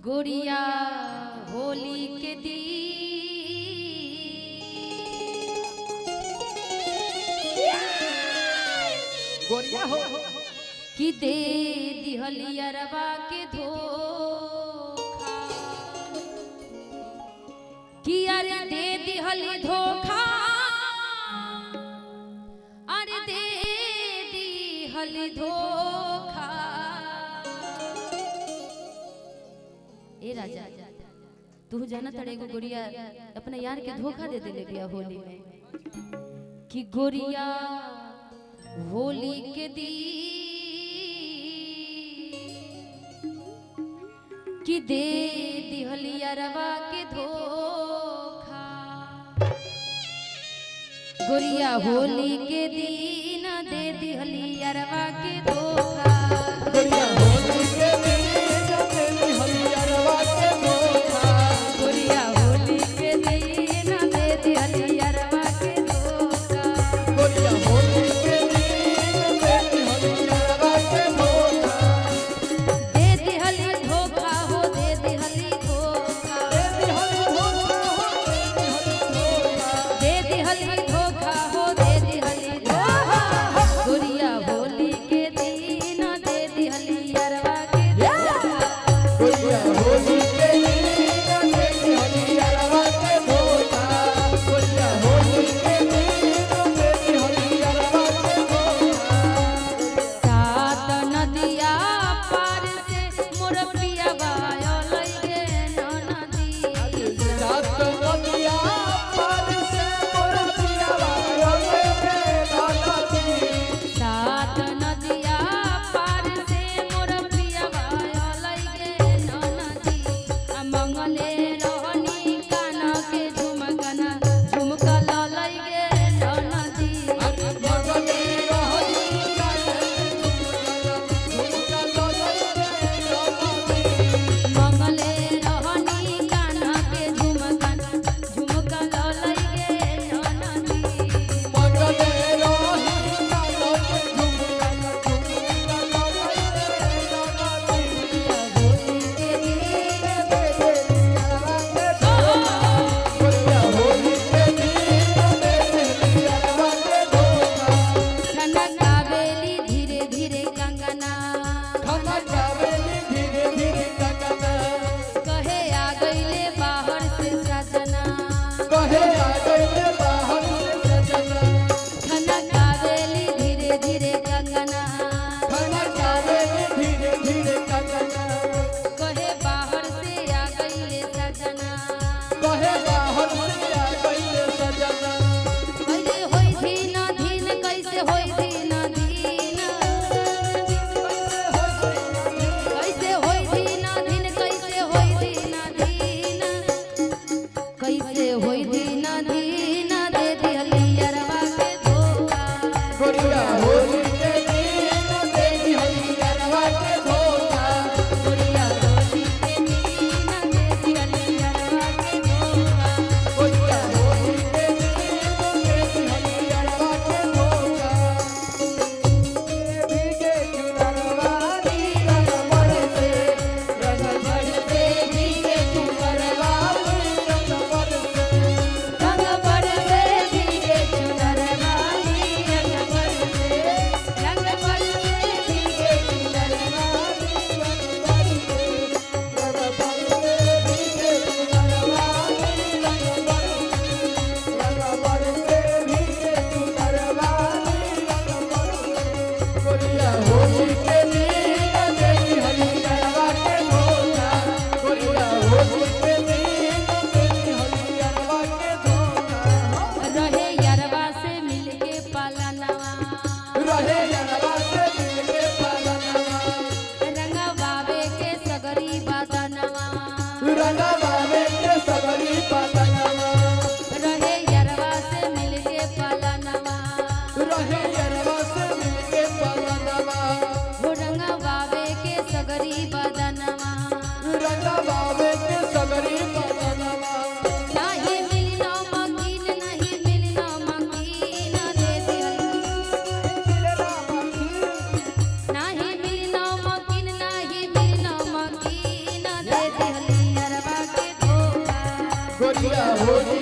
गोरिया होली के दी गोरिया हो कि दे दिहलिया रवा के धोखा कि अरे दे दिहली धोखा अरे दे दिहली धोखा। ए राजा तू जाना तड़े को गोरिया अपने यार के धोखा दे दिले बिया होली में कि गोरिया होली के दी कि दे दिहलिया रवा के धोखा। गोरिया होली के दिन दे दिहलिया रवा के धोखा। गोरिया होली के दिन दे दिहलिया रवा के धोखा। गोरिया होली के दिन दे दिहलिया रवा के धोखा। गोरिया होली के दिन दे दिहलिया रवा के धोखा। दे दिहली धोखा हो दे दिहली धोखा। दे दिहली धोखा हो दे दिहली धोखा। दे दिहली धोखा। गोरिया होली के दिन दे दिहली अरवा के धोखा। गोरिया होली के दिन दे दिहलिया रवा के धोखा। गोरिया होली के दिन दे दिहलिया रवा के धोखा। सात नदिया पार से मोर पिया बायल गे नदी। सात नदिया पार से मोर पिया बायल गे नदी। सात नदिया पार से मोर पिया बायल गे नदी। मंगले रहनी काना के झुमकना झुमका ललै गे नदी। मंगले रहनी मंगले रहनी काना के झुमकना झुमका ललै गे नदी। मंगले खनकावेली धीरे धीरे कंगना कहे आ गईले बाहर से सजना। खनकावेली धीरे धीरे कंगना कहे बाहर से आ गईले सजना। कैसे होई धीन धीन कैसे होई धीन धीन कैसे होई धीन धीन कैसे होई धीन धीन कैसे होई धीन धीन दे दिहली अरवा के धोखा। गोरिया होली के दिन दे दिहलिया रवा के धोखा। गोरिया होली के दिन दे दिहली अरवा के धोखा। गोरिया होली के दिन दे दिहलिया रवा के धोखा। भीगे चुनरवानी रंग बरसे, रंग बरसे भीगे चुनरवानी रंग बरसे। रंग बरसे भीगे चुनरवाली रंग बरसे भीगे चुनरवाली। गोरिया होली के दिन दे दिहलिया रवा के धोखा। गोरिया होली के दिन दे दिहलिया रवा के धोखा। रहे यरवा से मिलके पालनवा रहे यरवा से मिलके पालनवा। रंगवावे के सगरी बदनवा। रंगवावे के सगरी पालनवा। रहे यरवा से मिलके पालनवा रहे यरवा से मिलके पालनवा। हो रंगवावे के सगरी बदनवा। रंगवावे के सगरी पालनवा। नहीं मिली नमकीन नहीं मिली नमकीन दे दिहली। नहीं मिली नमकीन नहीं मिली नमकीन दे दिहली। गोरिया होली